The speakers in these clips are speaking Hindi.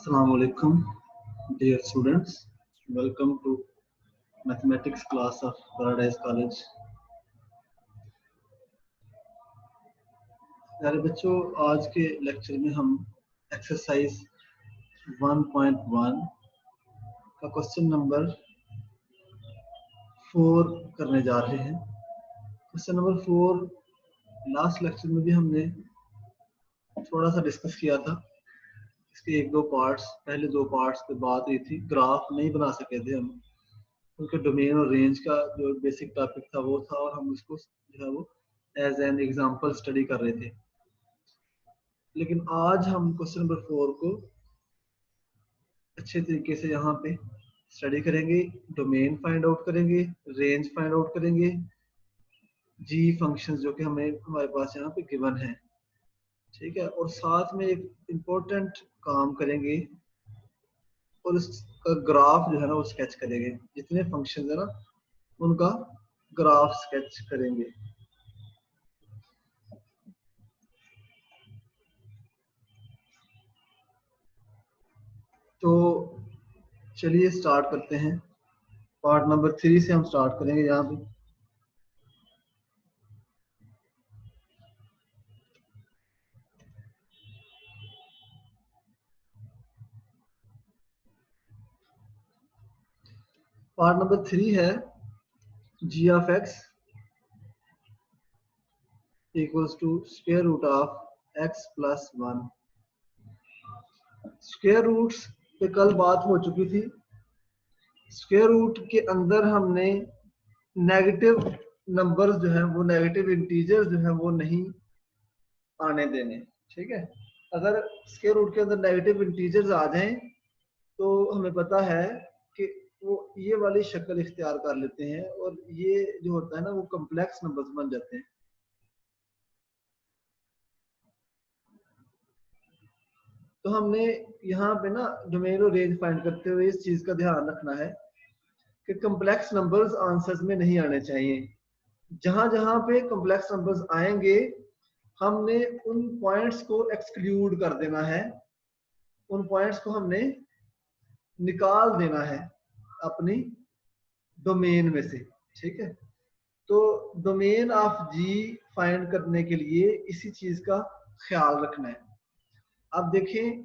Assalamu alaikum, dear students. Welcome to mathematics class of Paradise College. प्यारे बच्चों, आज के लेक्चर में हम एक्सरसाइज 1.1 का क्वेश्चन नंबर 4 करने जा रहे हैं। क्वेश्चन नंबर 4 लास्ट लेक्चर में भी हमने थोड़ा सा डिस्कस किया था। इसके एक दो पार्ट्स, पहले दो पार्ट्स पे बात हुई थी। ग्राफ नहीं बना सके थे हम, उनके डोमेन और रेंज का जो बेसिक टॉपिक था वो था, और हम उसको जो है वो एज एन एग्जांपल स्टडी कर रहे थे। लेकिन आज हम क्वेश्चन नंबर 4 को अच्छे तरीके से यहाँ पे स्टडी करेंगे। डोमेन फाइंड आउट करेंगे, रेंज फाइंड आउट करेंगे, जी फंक्शंस जो कि हमारे पास यहाँ पे गिवन है, ठीक है। और साथ में एक इम्पोर्टेंट काम करेंगे और उसका ग्राफ जो है ना वो स्केच करेंगे। जितने फंक्शंस है ना उनका ग्राफ स्केच करेंगे। तो चलिए स्टार्ट करते हैं। पार्ट नंबर 3 से हम स्टार्ट करेंगे। यहाँ पे पार्ट नंबर 3 है g of x equals to square root of x plus 1। Square roots पे कल बात हो चुकी थी। स्क्वायर रूट के अंदर हमने नेगेटिव नंबर्स जो है वो, नेगेटिव इंटीजर्स जो है वो नहीं आने देने, ठीक है। अगर स्क्वायर रूट के अंदर नेगेटिव इंटीजर्स आ जाएं तो हमें पता है कि वो ये वाली शक्ल इख्तियार कर लेते हैं और ये जो होता है ना वो कॉम्प्लेक्स नंबर्स बन जाते हैं। तो हमने यहाँ पे ना डोमेन और रेंज फाइंड करते हुए इस चीज का ध्यान रखना है कि कॉम्प्लेक्स नंबर्स आंसर्स में नहीं आने चाहिए। जहां जहां पे कॉम्प्लेक्स नंबर्स आएंगे हमने उन पॉइंट्स को एक्सक्लूड कर देना है, उन पॉइंट्स को हमने निकाल देना है अपनी डोमेन में से, ठीक है। तो डोमेन ऑफ जी फाइंड करने के लिए इसी चीज का ख्याल रखना है। अब देखें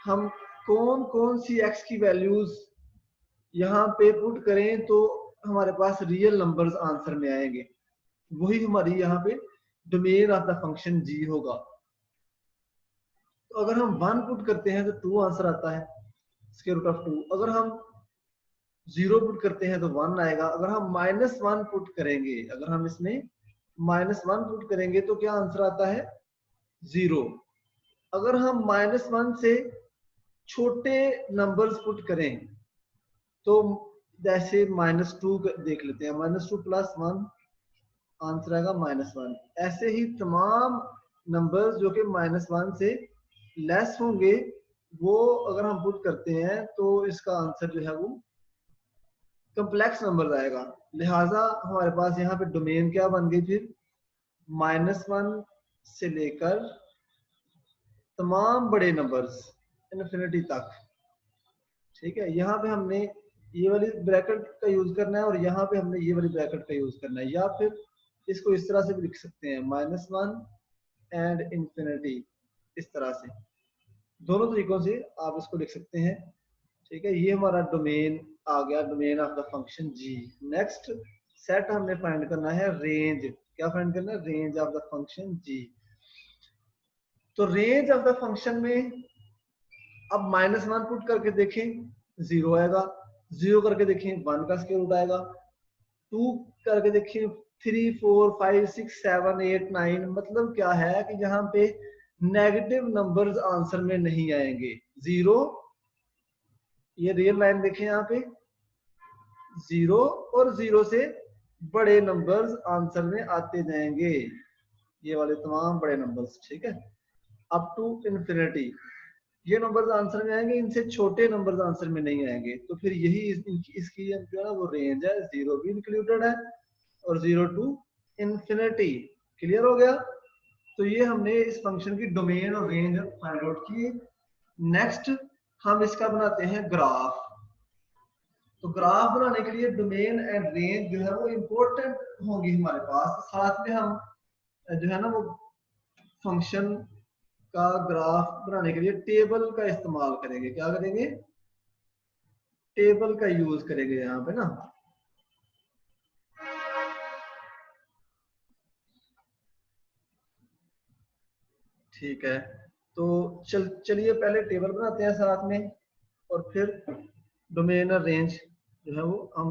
हम कौन कौन सी एक्स की वैल्यूज यहाँ पे पुट करें तो हमारे पास रियल नंबर्स आंसर में आएंगे। वही हमारी यहाँ पे डोमेन ऑफ द फंक्शन जी होगा। तो अगर हम 1 पुट करते हैं तो 2 आंसर आता है, स्क्वायर रूट ऑफ 2। अगर हम 0 पुट करते हैं तो 1 आएगा। अगर हम -1 पुट करेंगे, अगर हम इसमें -1 पुट करेंगे तो क्या आंसर आता है? 0। अगर हम -1 से छोटे नंबर्स पुट करें तो जैसे -2 देख लेते हैं, -2 + 1 आंसर आएगा -1। ऐसे ही तमाम नंबर्स जो कि -1 से लेस होंगे वो अगर हम पुट करते हैं तो इसका आंसर जो है वो कॉम्प्लेक्स नंबर आएगा। लिहाजा हमारे पास यहाँ पे डोमेन क्या बन गई फिर? -1 से लेकर तमाम बड़े नंबर्स इन्फिनिटी तक, ठीक है। यहाँ पे हमने ये वाली ब्रैकेट का यूज करना है और यहाँ पे हमने ये वाली ब्रैकेट का यूज करना है। या फिर इसको इस तरह से भी लिख सकते हैं, -1 एंड इन्फिनिटी, इस तरह से। दोनों तरीकों से आप इसको लिख सकते हैं, ठीक है। ये हमारा डोमेन आ गया, domain of the function G. Next set हमने फाइंड करना है रेंज। क्या फाइंड करना है? Range of the function G. तो रेंज ऑफ द फंक्शन में अब -1 पुट करके देखें 0 आएगा, 0 करके देखें 1 का स्क्वायर रूट आएगा, 2 करके देखें 3 4 5 6 7 8 9। मतलब क्या है कि यहाँ पे नेगेटिव नंबर्स आंसर में नहीं आएंगे। 0, ये रियल लाइन देखें यहाँ पे 0 और 0 से बड़े नंबर्स आंसर में आते जाएंगे, ये वाले तमाम बड़े नंबर्स, ठीक है, अप टू इन्फिनिटी। ये नंबर्स आंसर में आएंगे, इनसे छोटे नंबर्स आंसर में नहीं आएंगे। तो फिर यही इसकी जो है ना वो रेंज है। 0 भी इंक्लूडेड है और 0 टू इन्फिनिटी। क्लियर हो गया? तो ये हमने इस फंक्शन की डोमेन और रेंज फाइंड आउट की। नेक्स्ट हम इसका बनाते हैं ग्राफ। तो ग्राफ बनाने के लिए डोमेन एंड रेंज जो है वो इम्पोर्टेंट होंगी हमारे पास। साथ में हम जो है ना वो फंक्शन का ग्राफ बनाने के लिए टेबल का इस्तेमाल करेंगे। क्या करेंगे? टेबल का यूज करेंगे यहाँ पे ना। ठीक है, तो चलिए पहले टेबल बनाते हैं साथ में, और फिर डोमेन और रेंज जो है वो हम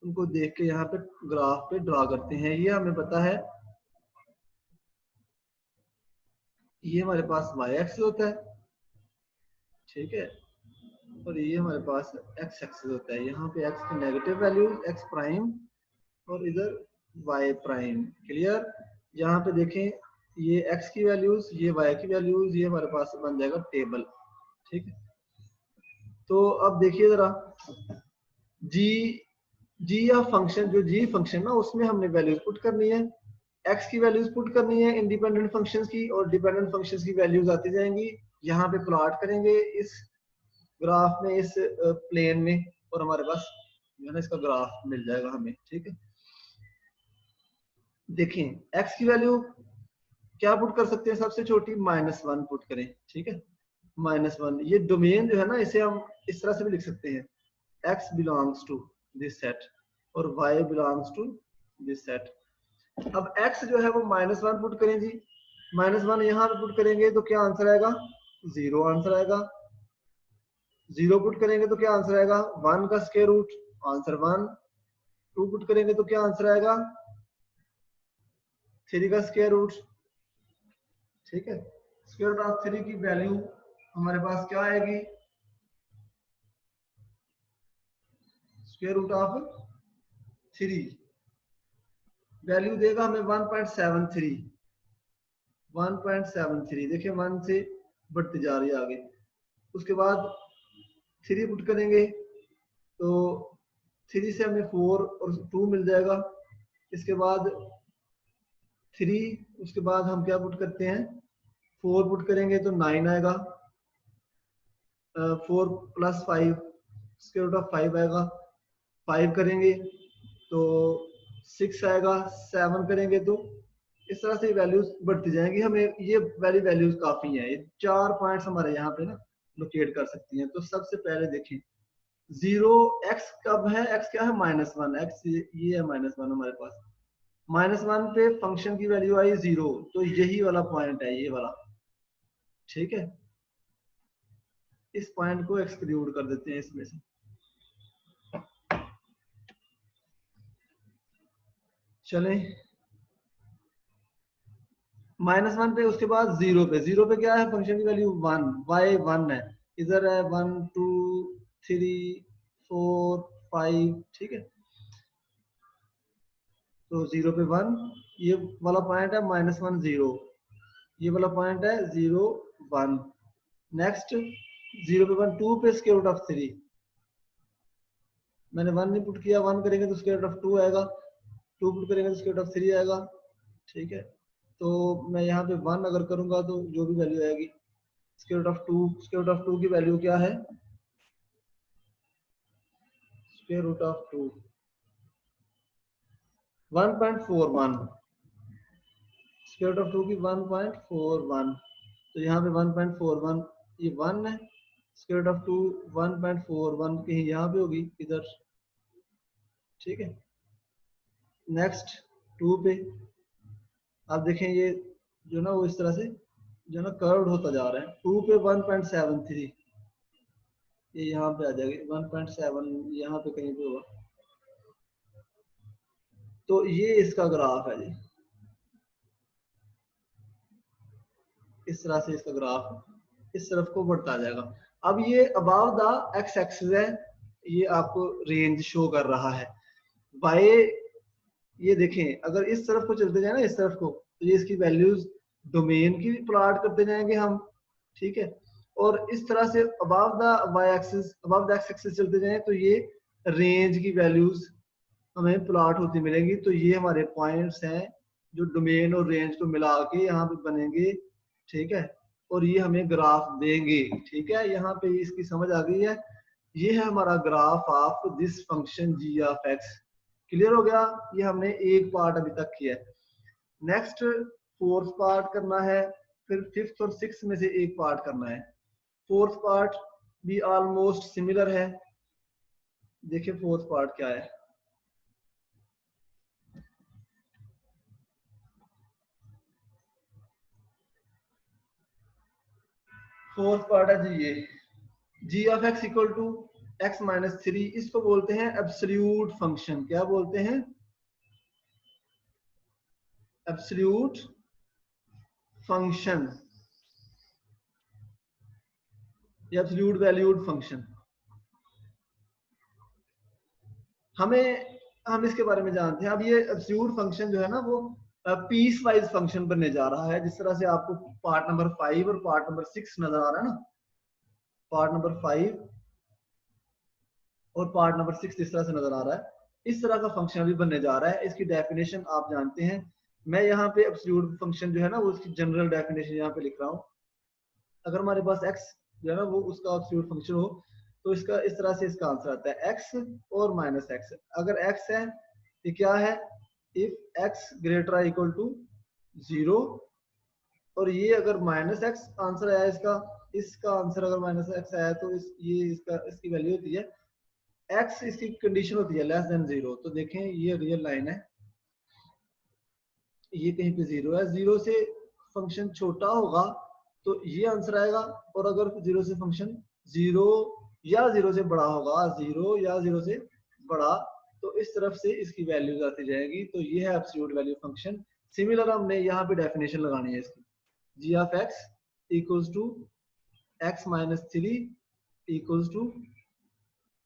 उनको देख के यहाँ पे ग्राफ पे ड्रा करते हैं। ये हमें पता है, ये हमारे पास वाई एक्सिस होता है, ठीक है, और ये हमारे पास एक्स एक्सिस होता है। यहाँ पे एक्स की नेगेटिव वैल्यूज एक्स प्राइम और इधर वाई प्राइम। क्लियर? यहाँ पे देखें, ये एक्स की वैल्यूज, ये वाई की वैल्यूज, ये हमारे पास बन जाएगा टेबल। ठीक है, तो अब देखिए जरा, जी जी या फंक्शन, जो जी फंक्शन ना उसमें हमने वैल्यूज पुट करनी है, एक्स की वैल्यूज पुट करनी है इंडिपेंडेंट फंक्शंस की, और डिपेंडेंट फंक्शंस की वैल्यूज आती जाएंगी। यहाँ पे प्लॉट करेंगे इस ग्राफ में, इस प्लेन में, और हमारे पास जो है ना इसका ग्राफ मिल जाएगा हमें। ठीक है, देखें एक्स की वैल्यू क्या पुट कर सकते हैं? सबसे छोटी -1 पुट करें। ठीक है, -1। ये डोमेन जो है ना इसे हम इस तरह से भी लिख सकते हैं, x belongs to this set और y belongs to this set. अब x जो है वो -1 पुट करें जी, -1 यहाँ पे पुट करेंगे तो क्या आंसर आएगा? 0 आंसर आएगा। 0 पुट करेंगे तो क्या आंसर आएगा? 1 का स्क्वायर रूट, आंसर 1। 2 पुट करेंगे तो क्या आंसर आएगा? 3 का स्क्वायर रूट। ठीक है, स्क्वायर रूट ऑफ 3 की वैल्यू हमारे पास क्या आएगी? स्क्वायर रूट ऑफ 3 वैल्यू देगा हमें 1.73। 1.73 देखिए 1 से बढ़ती जा रही है आगे। उसके बाद 3 पुट करेंगे तो 3 से हमें 4 और 2 मिल जाएगा। इसके बाद 3, उसके बाद हम क्या पुट करते हैं? 4 पुट करेंगे तो 9 आएगा। 4 + 5 स्क्वायर रूट ऑफ 5 आएगा। 5 करेंगे तो 6 आएगा। 7 करेंगे तो इस तरह से वैल्यूज बढ़ती जाएंगी। हमें ये वैल्यूज काफी हैं, ये 4 पॉइंट्स हमारे यहाँ पे ना लोकेट कर सकती हैं। तो सबसे पहले देखें 0 x कब है? x क्या है? -1। x ये है -1 हमारे पास। -1 पे फंक्शन की वैल्यू आई 0, तो यही वाला पॉइंट है, ये वाला। ठीक है, इस पॉइंट को एक्सक्लूड कर देते हैं इसमें से। चलें -1 पे, उसके बाद 0 पे। 0 पे क्या है? फंक्शन की वैल्यू 1, y 1 है। इधर है 1 2 3 4 5। ठीक है, तो 0 पे 1, ये वाला पॉइंट है -1 0, ये वाला पॉइंट है 0 1। नेक्स्ट 0 पे 1, 2 पे स्क्वायर रूट ऑफ 3। मैंने 1 नहीं पुट किया, 1 करेंगे तो स्क्वायर रूट ऑफ 2 आएगा। 2 पुट करेंगे तो स्क्वायर रूट ऑफ 3 आएगा। ठीक है, तो मैं यहाँ पे 1 अगर करूंगा तो जो भी वैल्यू आएगी square root of 2, square root of 2 की वैल्यू क्या है? Square root of 2 1.41। Square root of 2 की 1.41, तो यहाँ पे 1.41, ये 1 है। स्क्वायर रूट ऑफ 2 1.41 कहीं यहाँ पे होगी इधर। ठीक है, नेक्स्ट 2 पे आप देखें, ये जो ना वो इस तरह से जो ना कर्व्ड होता जा रहा है। 2 पे 1.73, ये यहाँ पे आ जाएगी 1.7, यहाँ पे कहीं पे होगा। तो ये इसका ग्राफ है जी, इस तरह से इसका ग्राफ इस तरफ को बढ़ता जाएगा। अब ये अबाव द एक्स एक्सिस है, ये आपको रेंज शो कर रहा है। बाय ये देखें, अगर इस तरफ को चलते जाए ना, इस तरफ को, तो ये इसकी वैल्यूज डोमेन की प्लॉट करते जाएंगे हम। ठीक है, और इस तरह से above the Y axis, above the X axis चलते जाएं तो ये रेंज की वैल्यूज हमें प्लॉट होती मिलेंगी। तो ये हमारे पॉइंट्स हैं जो डोमेन और रेंज को मिला के यहाँ पे बनेंगे। ठीक है, और ये हमें ग्राफ देंगे। ठीक है, यहाँ पे इसकी समझ आ गई है। ये है हमारा graph of this function G of X. Clear हो गया? ये हमने एक पार्ट अभी तक किया है। नेक्स्ट फोर्थ पार्ट करना है, फिर फिफ्थ और सिक्स में से एक पार्ट करना है। फोर्थ पार्ट भी ऑलमोस्ट सिमिलर है। देखिए फोर्थ पार्ट क्या है। फोर्थ पार्ट है जी ये, g of x equal to x minus three. इसको बोलते हैं एब्सोल्यूट फंक्शन। क्या बोलते हैं? एब्सोल्यूट फंक्शन या एब्सोल्यूट वैल्यूड फंक्शन। हम इसके बारे में जानते हैं। अब ये एब्सोल्यूट फंक्शन जो है ना वो पीस वाइज फंक्शन बनने जा रहा है। जिस तरह से आपको पार्ट नंबर 5 और पार्ट नंबर 6 नजर आ रहा है ना, पार्ट नंबर 5 और पार्ट नंबर 6 इस तरह से नजर आ रहा है, इस तरह का फंक्शन अभी बनने जा रहा है। इसकी डेफिनेशन आप जानते हैं। मैं यहाँ पे एब्सोल्यूट फंक्शन जो है ना वो उसकी जनरल डेफिनेशन यहाँ पे लिख रहा हूँ। अगर हमारे पास x जो है ना वो उसका एब्सोल्यूट फंक्शन हो तो इसका इस तरह से इसका आंसर आता है x और माइनस एक्स। अगर x है ये क्या है? If x greater equal to 0। और ये अगर माइनस एक्स आंसर आया इसका, इसका आंसर अगर माइनस एक्स आया तो ये इसकी वैल्यू होती है x, इसकी कंडीशन होती है लेस देन 0। तो देखें ये रियल लाइन है, ये कहीं पे 0 है। 0 से फंक्शन छोटा होगा तो ये आंसर आएगा, और अगर 0 से फंक्शन 0 या 0 से बड़ा होगा, 0 या 0 से बड़ा, तो इस तरफ से इसकी वैल्यूज आती जाएगी। तो ये है एब्सोल्यूट वैल्यू फंक्शन। सिमिलर हमने यहाँ पे डेफिनेशन लगानी है इसकी, g of x equals to x minus three equals to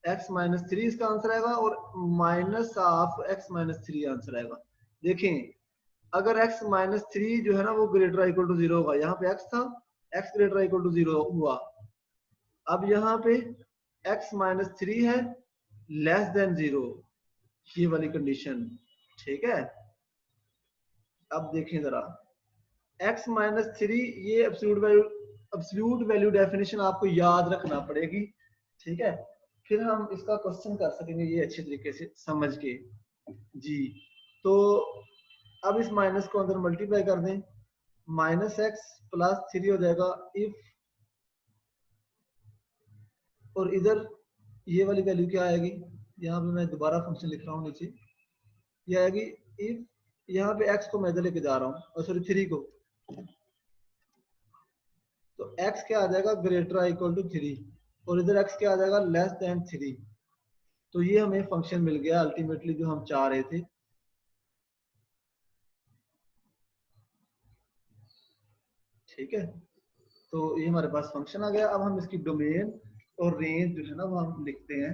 x minus three इसका आंसर आएगा, और minus of x minus three answer आएगा। देखें अगर x माइनस थ्री जो है ना वो ग्रेटर इक्वल टू 0 होगा, यहाँ पे x था, x ग्रेटर इक्वल टू 0 हुआ। अब यहाँ पे x माइनस थ्री है लेस देन 0, ये वाली कंडीशन। ठीक है, अब देखें जरा x माइनस थ्री, ये एब्सोल्यूट वैल्यू डेफिनेशन आपको याद रखना पड़ेगी। ठीक है, फिर हम इसका क्वेश्चन कर सकेंगे ये अच्छे तरीके से समझ के जी। तो अब इस माइनस को अंदर मल्टीप्लाई कर दें, माइनस एक्स प्लस थ्री हो जाएगा इफ, और इधर ये वाली वैल्यू क्या आएगी? यहाँ पे मैं दोबारा फंक्शन लिख रहा हूँ नीचे, ये आएगी इफ, यहाँ पे एक्स को मैं इधर लेके जा रहा हूँ, और सॉरी थ्री को, तो एक्स क्या आ जाएगा? ग्रेटर इक्वल टू थ्री, और इधर एक्स क्या आ जाएगा? Less than three. तो ये हमें फंक्शन मिल गया अल्टीमेटली जो हम चाह रहे थे। ठीक है, तो ये हमारे पास फंक्शन आ गया। अब हम इसकी डोमेन और रेंज जो है ना वो हम लिखते हैं।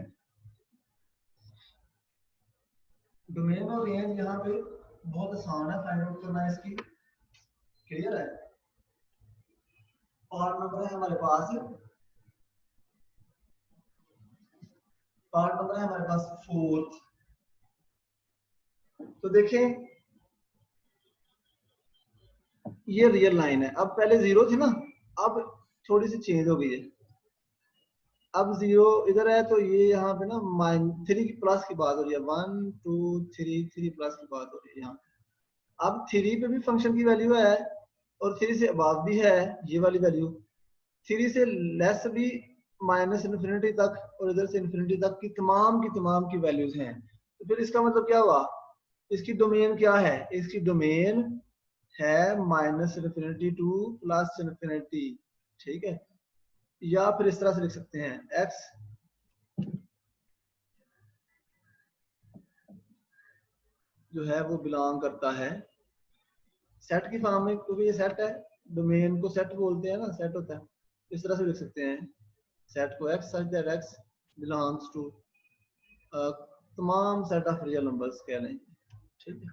डोमेन और रेंज यहाँ पे बहुत आसान है फाइंड आउट करना है इसकी। क्लियर है? पार्ट नंबर है हमारे पास, पार्ट नंबर है हमारे पास फोर्थ। तो देखें ये रियल लाइन है। अब पहले 0 थी ना, अब थोड़ी सी चेंज हो गई है। अब 0 इधर है तो ये यहाँ पे ना थ्री की प्लस की बात हो रही है, 1 2 3 3 प्लस की बात हो रही है यहाँ। अब 3 पे भी फंक्शन की वैल्यू है, और 3 से अबव भी है ये वाली वैल्यू, 3 से लेस भी माइनस इन्फिनिटी तक, और इधर से इन्फिनिटी तक की तमाम की वैल्यूज हैं। तो फिर इसका मतलब क्या हुआ? इसकी डोमेन क्या है? इसकी डोमेन है minus infinity two plus infinity. ठीक है, या फिर इस तरह से लिख सकते हैं x जो है वो बिलोंग करता है सेट की फॉर्म में, क्योंकि ये सेट है, डोमेन को सेट बोलते हैं ना, सेट होता है। इस तरह से लिख सकते हैं सेट को x such that x belongs to तमाम सेट ऑफ रियल नंबर्स कह लें। ठीक है,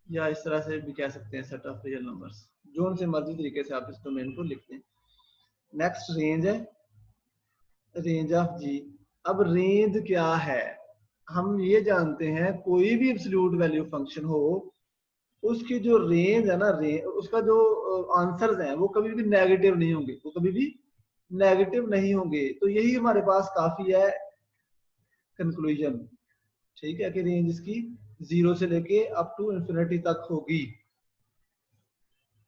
या इस तरह से भी कह सकते हैं सेट ऑफ रियल नंबर्स, जो उनसे मर्जी तरीके से आप इस डोमेन को लिखते हैं। नेक्स्ट रेंज है, रेंज ऑफ जी। अब रेंज क्या है? हम ये जानते हैं कोई भी एब्सोल्यूट वैल्यू फंक्शन हो उसकी जो रेंज है ना, रेंज उसका जो आंसर्स हैं वो कभी भी नेगेटिव नहीं होंगे, वो कभी भी नेगेटिव नहीं होंगे। तो यही हमारे पास काफी है कंक्लूजन, ठीक है, कि रेंज इसकी 0 से लेके अप टू इंफिनिटी तक होगी।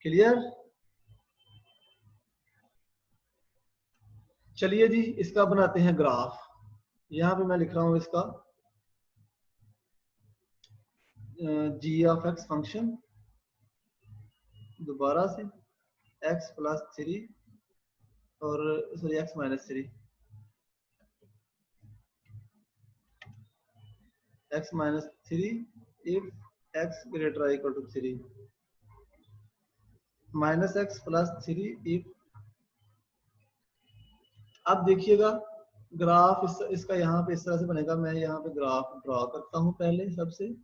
क्लियर? चलिए जी इसका बनाते हैं ग्राफ। यहाँ पे मैं लिख रहा हूँ इसका जी ऑफ एक्स फंक्शन, दोबारा से एक्स प्लस 3 और sorry X minus 3, X minus 3 if X greater equal to 3, minus X plus 3 if. अब देखिएगा ग्राफ इसका यहाँ पे इस तरह से बनेगा। मैं यहाँ पे ग्राफ ड्रॉ करता हूँ पहले सबसे।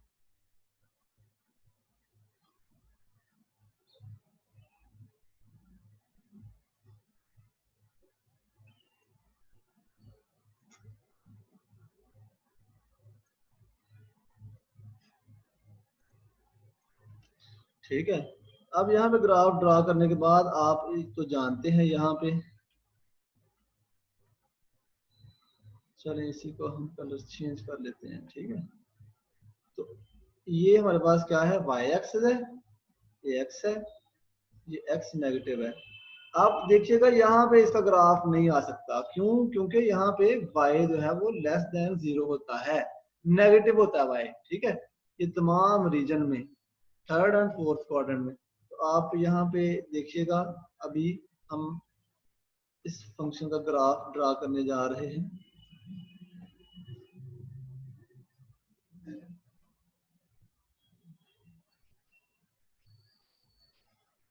ठीक है, अब यहाँ पे ग्राफ ड्रॉ करने के बाद आप तो जानते हैं यहाँ पे, चलें इसी को हम कलर चेंज कर लेते हैं। ठीक है, तो ये हमारे पास क्या है, वाई एक्स है, ये एक्स है, ये एक्स नेगेटिव है। आप देखिएगा यहाँ पे इसका ग्राफ नहीं आ सकता, क्यों? क्योंकि यहाँ पे y जो है वो लेस देन 0 होता है, नेगेटिव होता है y। ठीक है, ये तमाम रीजन में, थर्ड एंड फोर्थ क्वाड्रेंट में। तो आप यहाँ पे देखिएगा, अभी हम इस फंक्शन का ग्राफ ड्रा करने जा रहे हैं।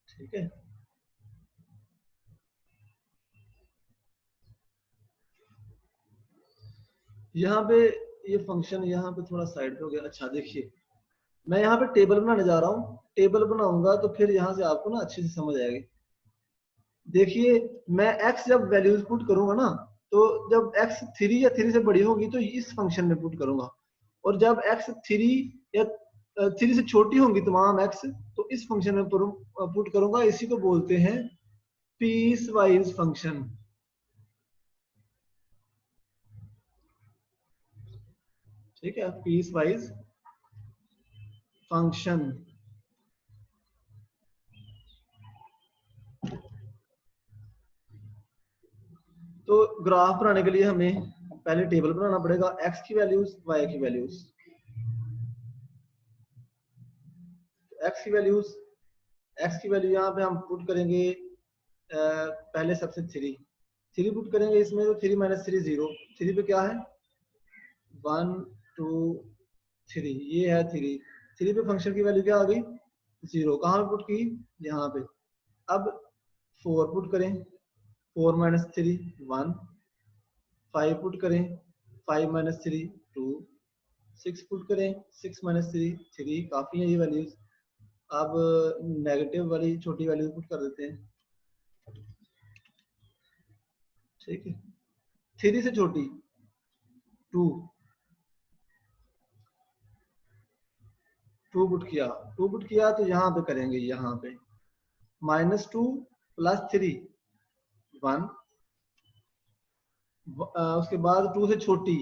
ठीक है, यहाँ पे ये फंक्शन यहाँ पे थोड़ा साइड पे हो गया। अच्छा देखिए, मैं यहाँ पे टेबल बनाने जा रहा हूँ, टेबल बनाऊंगा तो फिर यहाँ से आपको ना अच्छे से समझ आएगी। देखिए, मैं x जब वैल्यूज पुट करूंगा ना, तो जब x 3 या 3 से बड़ी होगी तो इस फंक्शन में पुट करूंगा, और जब x 3 या 3 से छोटी होंगी तमाम x, तो इस फंक्शन में पुट करूंगा। इसी को बोलते हैं पीस वाइज फंक्शन। ठीक है, पीस वाइज फंक्शन। तो ग्राफ बनाने के लिए हमें पहले टेबल बनाना पड़ेगा, x की वैल्यूज, y की वैल्यूज। x की वैल्यूज, x की वैल्यू यहाँ पे हम पुट करेंगे पहले सबसे 3 पुट करेंगे इसमें, तो 3 माइनस 3 0। 3 पे क्या है, 1 2 3, ये है 3 पे फंक्शन की वैल्यू क्या आ गई, 0। कहाँ पे पुट की, यहाँ पे। अब 4 पुट करें, 4 माइनस 3 1, 5 पुट करें, 5 माइनस 3 2, 6 पुट करें, 6 माइनस 3 3। काफी है ये वैल्यूज। अब नेगेटिव वाली छोटी वैल्यू पुट कर देते हैं। ठीक है, 3 से छोटी 2, 2 पुट किया तो यहाँ पे करेंगे, यहाँ पे -2 + 3 1, उसके बाद 2 से छोटी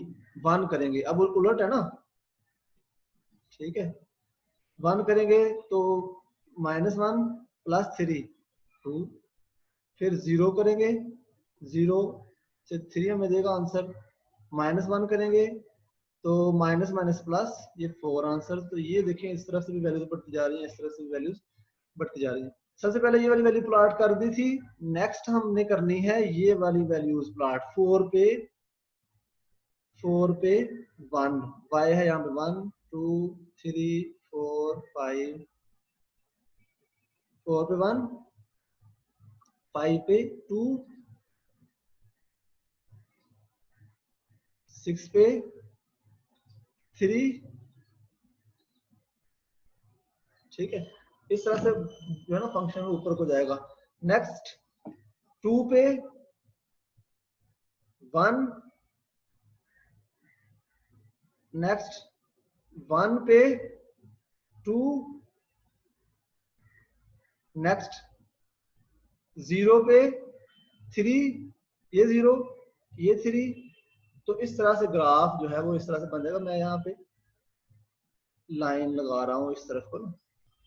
1 करेंगे। अब उलट है ना, ठीक है, 1 करेंगे तो -1 + 3 2, फिर 0 करेंगे, 0 से 3 हमें देगा आंसर। -1 करेंगे तो माइनस माइनस प्लस, ये 4 आंसर। तो ये देखें, इस तरफ से भी वैल्यूज बढ़ती जा रही है, इस तरफ से भी वैल्यूज बढ़ती जा रही है। सबसे पहले ये वाली वैल्यू प्लॉट कर दी थी, नेक्स्ट हमने करनी है ये वाली वैल्यूज प्लॉट। 4 पे 1, y है यहाँ पे 1 2 3 4 5, 4 पे 1, 5 पे 2, 6 पे 3। ठीक है, इस तरह से जो है ना फंक्शन ऊपर को जाएगा। नेक्स्ट 2 पे 1, नेक्स्ट 1 पे 2, नेक्स्ट 0 पे 3, ये 0, ये 3, तो इस तरह से ग्राफ जो है वो इस तरह से बन जाएगा। मैं यहाँ पे लाइन लगा रहा हूँ इस तरफ को ना,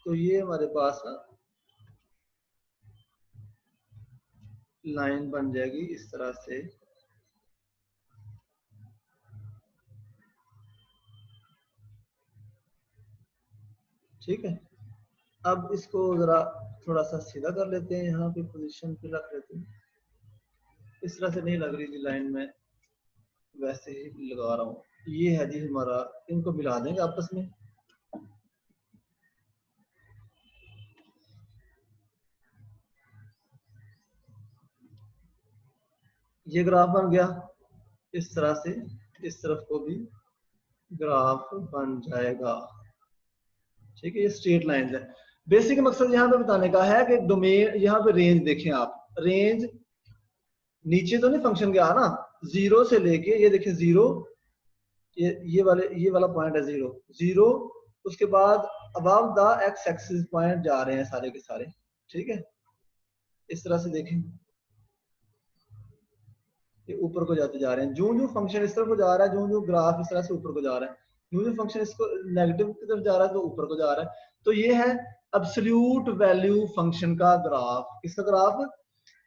तो ये हमारे पास ना लाइन बन जाएगी इस तरह से। ठीक है, अब इसको जरा थोड़ा सा सीधा कर लेते हैं, यहाँ पे पोजीशन पे रख लेते हैं। इस तरह से नहीं लग रही थी लाइन, में वैसे ही लगा रहा हूँ। ये है जी हमारा, इनको मिला देंगे आपस में। ये ग्राफ बन गया इस तरह से, इस तरफ को भी ग्राफ बन जाएगा। ठीक है, ये स्ट्रेट लाइन है। बेसिक मकसद यहाँ पे बताने का है कि डोमेन, यहाँ पे रेंज देखें आप, रेंज नीचे तो नहीं फंक्शन के आ ना, 0 से लेके ये देखें 0, ये वाला पॉइंट है 0 0, उसके बाद above the X axis point जा रहे हैं सारे के सारे। ठीक है, इस तरह से देखें, ये ऊपर को जाते जा रहे हैं। जो जो फंक्शन इस तरफ को जा रहा है, जो जो ग्राफ इस तरह से ऊपर को जा रहा है, जो जो फंक्शन इसको नेगेटिव की तरफ जा रहा है तो ऊपर को जा रहा है। तो ये है एब्सोल्यूट वैल्यू फंक्शन का ग्राफ। किसका ग्राफ?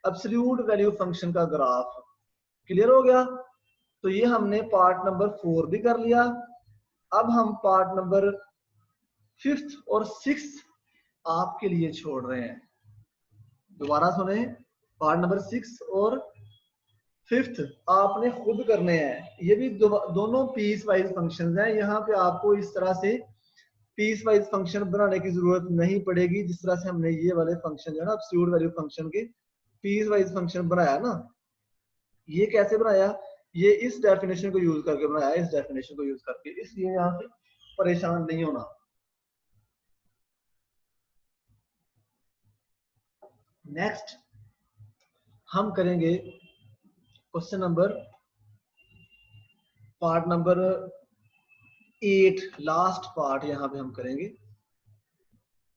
एब्सोल्यूट वैल्यू फंक्शन का ग्राफ। क्लियर हो गया? तो ये हमने पार्ट नंबर 4 भी कर लिया। अब हम पार्ट नंबर 5th और 6th आपके लिए छोड़ रहे हैं। दोबारा सुने, पार्ट नंबर 6 और 5th आपने खुद करने हैं। ये भी दोनों पीस वाइज फंक्शंस हैं। यहाँ पे आपको इस तरह से पीस वाइज फंक्शन बनाने की जरूरत नहीं पड़ेगी, जिस तरह से हमने ये वाले फंक्शन जो है ना एब्सोल्यूट वैल्यू फंक्शन के पीस वाइज फंक्शन बनाया ना। ये कैसे बनाया? ये इस डेफिनेशन को यूज करके बनाया, इस डेफिनेशन को यूज करके, इसलिए यहाँ पे परेशान नहीं होना। नेक्स्ट हम करेंगे question number, part number 8, last part यहाँ पे हम करेंगे।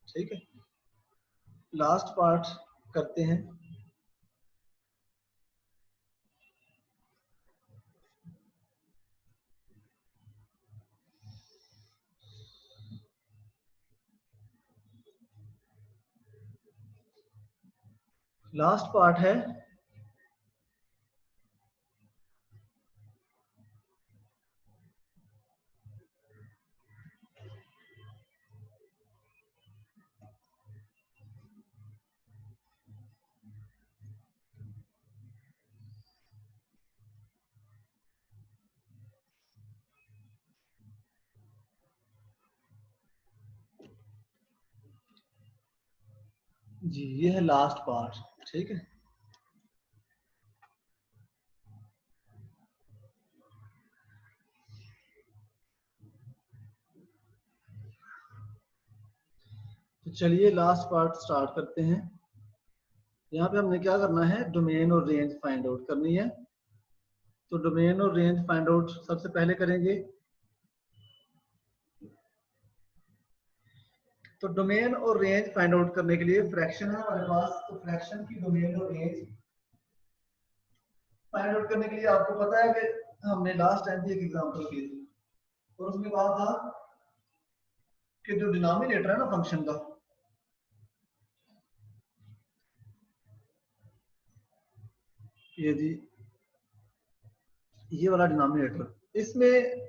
ठीक है, लास्ट पार्ट करते हैं। लास्ट पार्ट है जी, ये है लास्ट पार्ट। ठीक है, तो चलिए लास्ट पार्ट स्टार्ट करते हैं। यहाँ पे हमने क्या करना है, डोमेन और रेंज फाइंड आउट करनी है। तो डोमेन और रेंज फाइंड आउट सबसे पहले करेंगे। तो डोमेन और रेंज फाइंड आउट करने के लिए फ्रैक्शन है हमारे पास, तो फ्रैक्शन की डोमेन और रेंज फाइंड आउट करने के लिए आपको पता है कि हमने लास्ट टाइम भी एक एग्जांपल की थी, और उसमें कहा था कि जो डिनोमिनेटर है ना फंक्शन का, ये जी ये वाला डिनोमिनेटर, इसमें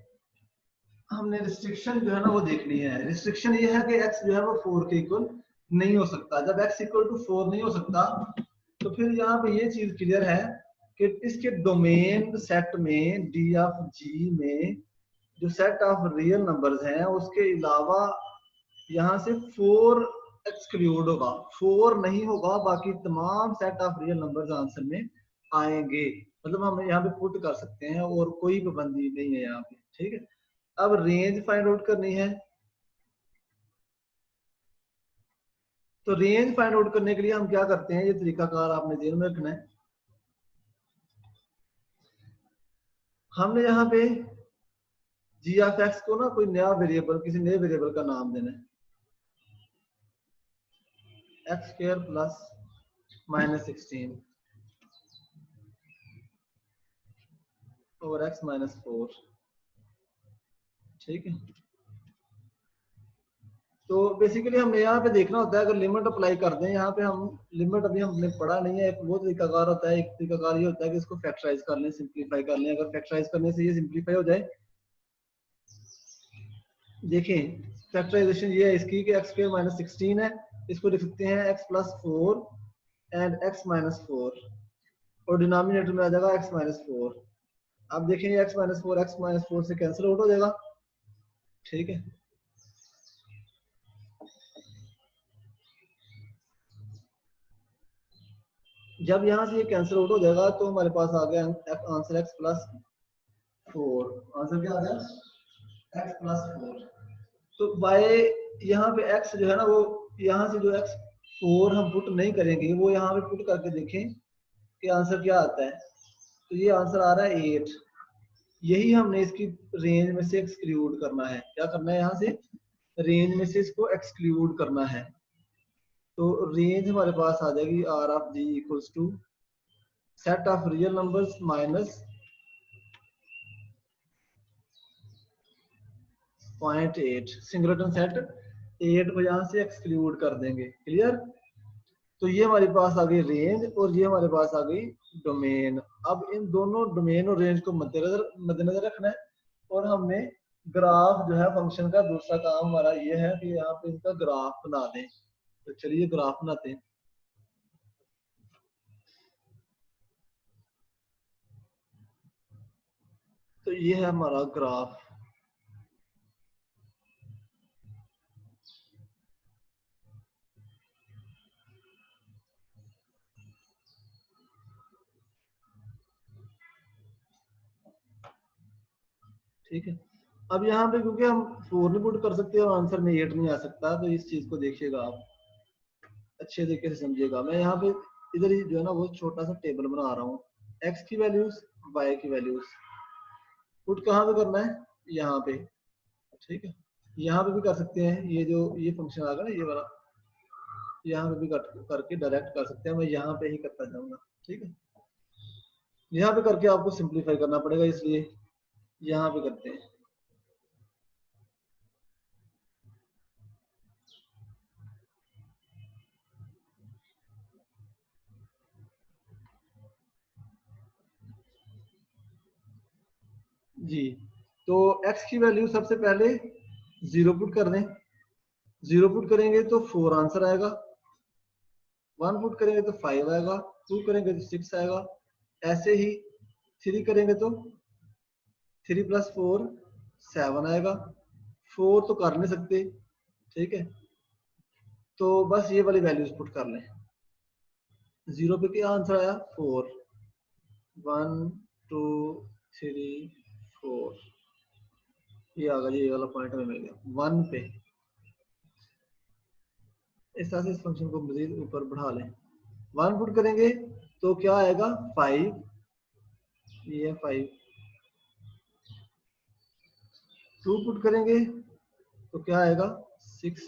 हमने रिस्ट्रिक्शन जो है ना वो देखनी है। रिस्ट्रिक्शन ये है कि x जो है वो 4 के इक्वल नहीं हो सकता। जब x इक्वल टू 4 नहीं हो सकता, तो फिर यहाँ पे ये चीज क्लियर है कि इसके डोमेन सेट में डी ऑफ जी में जो सेट ऑफ रियल नंबर्स हैं उसके अलावा यहाँ से 4 एक्सक्लूड होगा, 4 नहीं होगा, बाकी तमाम set of real numbers answer में आएंगे। मतलब हम यहाँ पे पुट कर सकते हैं और कोई पाबंदी नहीं है यहाँ पे। ठीक है, अब रेंज फाइंड आउट करनी है। तो रेंज फाइंड आउट करने के लिए हम क्या करते हैं, ये तरीकाकार आपने ध्यान में रखना है। हमने यहाँ पे जी ऑफ एक्स को ना कोई नया वेरिएबल, किसी नए वेरिएबल का नाम देना है। X square plus -16 over x -4। ठीक है, तो बेसिकली हमने यहाँ पे देखना होता है, अगर लिमिट अप्लाई कर दें यहाँ पे, हम लिमिट अभी हमने पढ़ा नहीं है। एक वो तरीकाकार होता है, एक तरीकाकार ये होता है कि इसको फैक्टराइज कर लें, सिंप्लीफाई कर लें। अगर फैक्टराइज करने से ये सिंप्लीफाई हो जाए, देखें फैक्टराइजेशन ये है इसकी कि एक्स स्क्वायर -16 है, इसको लिख सकते हैं एक्स प्लस 4 एंड एक्स -4, और डिनोमिनेटर में आ जाएगा एक्स -4। अब देखेंगे एक्स -4 से कैंसिल आउट हो जाएगा। ठीक है, जब यहाँ से ये कैंसिल आउट हो जाएगा तो हमारे पास आ गया आंसर एक्स प्लस 4। आंसर क्या आ गया? X plus 4। तो बाय यहाँ पे x जो है ना, वो यहाँ से जो x4 हम पुट नहीं करेंगे, वो यहाँ पे पुट करके देखें कि आंसर क्या आता है। तो ये आंसर आ रहा है 8। यही हमने इसकी रेंज में से एक्सक्लूड करना है। क्या करना है? यहाँ से रेंज में से इसको एक्सक्लूड करना है। तो रेंज हमारे पास आ जाएगी R of G equals to set of real numbers minus 0.8। Singleton set 8 को यहाँ से एक्सक्लूड कर देंगे। क्लियर? तो ये हमारे पास आ गई रेंज और ये हमारे पास आ गई डोमेन। अब इन दोनों डोमेन और रेंज को मद्देनजर रखना है, और हमने ग्राफ जो है फंक्शन का दूसरा काम हमारा ये है कि यहाँ पे इनका ग्राफ बना दें। तो चलिए ग्राफ बनाते हैं। तो ये है हमारा ग्राफ। ठीक है, अब यहाँ पे क्योंकि हम 4 नहीं पुट कर सकते और आंसर में 8 नहीं आ सकता, तो इस चीज को देखिएगा आप अच्छे तरीके से समझिएगा। मैं यहाँ पे इधर ही जो है ना वो छोटा सा टेबल बना रहा हूँ। एक्स की वैल्यूज, वाई की वैल्यूज पुट कहाँ पे करना है? यहाँ पे। ठीक है, यहाँ पे भी कर सकते हैं। ये जो ये फंक्शन आ गया ना, ये वाला, यहाँ पे भी करके डायरेक्ट कर सकते हैं। मैं यहाँ पे ही करता जाऊंगा। ठीक है, यहाँ पे करके आपको सिंप्लीफाई करना पड़ेगा, इसलिए यहाँ पे करते हैं। जी, तो x की वैल्यू सबसे पहले 0 पुट कर दें। 0 पुट करेंगे तो 4 आंसर आएगा। 1 पुट करेंगे तो 5 आएगा। 2 करेंगे तो 6 आएगा। ऐसे ही 3 करेंगे तो 3 + 4 7 आएगा। 4 तो कर नहीं सकते। ठीक है, तो बस ये वाली वैल्यूज पुट कर लें। 0 पे क्या आंसर आया? 4। 1 2 3 4, ये आ गया। ये वाला पॉइंट हमें मिल गया 1 पे। इस तरह से इस फंक्शन को मजीद ऊपर बढ़ा लें। 1 पुट करेंगे तो क्या आएगा? 5। ये है 5। 2 पुट करेंगे तो क्या आएगा? 6।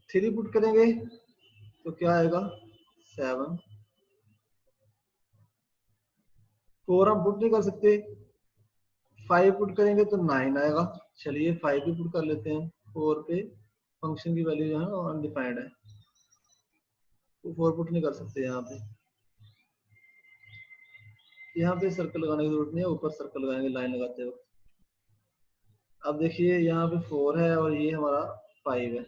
3 पुट करेंगे तो क्या आएगा? 7। 4 हम पुट नहीं कर सकते। 5 पुट करेंगे तो 9 आएगा। चलिए 5 भी पुट कर लेते हैं। 4 पे फंक्शन की वैल्यू जो है ना अनडिफाइंड है, तो 4 पुट नहीं कर सकते। यहाँ पे सर्कल लगाने की जरूरत नहीं है, ऊपर सर्कल लगाएंगे लाइन लगाते हो। अब देखिए यहाँ पे 4 है और ये हमारा 5 है।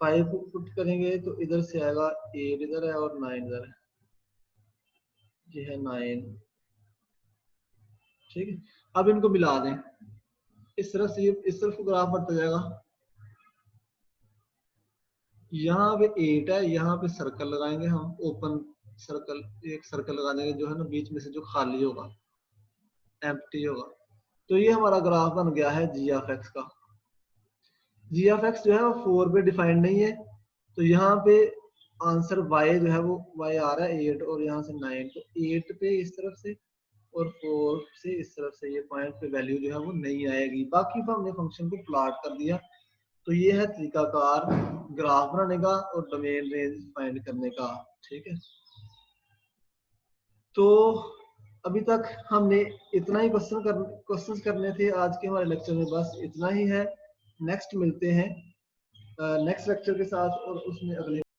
5 को पुट करेंगे तो इधर से आएगा 8 इधर है और 9 इधर है। ये है 9। ठीक है, अब इनको मिला दें। इस तरफ से इस तरफ को ग्राफ बढ़ता जाएगा। यहाँ पे 8 है, यहाँ पे सर्कल लगाएंगे हम, ओपन सर्कल। एक सर्कल लगा देंगे जो है ना बीच में से जो खाली होगा, एम्प्टी होगा। तो ये हमारा ग्राफ बन गया है जी ऑफ एक्स का। जी ऑफ एक्स जो है वो 4 पे डिफाइंड नहीं है, तो यहाँ पे आंसर y जो है वो y आ रहा है 8 और यहाँ से 9। तो 8 पे इस तरफ से और 4 से इस तरफ से ये पॉइंट पे वैल्यू जो है वो नहीं आएगी। बाकी तो हमने फंक्शन को प्लॉट कर दिया। तो ये है तरीकाकार ग्राफ बनाने का और डोमेन रेंज फाइंड करने का। ठीक है, तो अभी तक हमने इतना ही क्वेश्चन करने थे आज के हमारे लेक्चर में, बस इतना ही है। नेक्स्ट मिलते हैं नेक्स्ट लेक्चर के साथ और उसमें अगले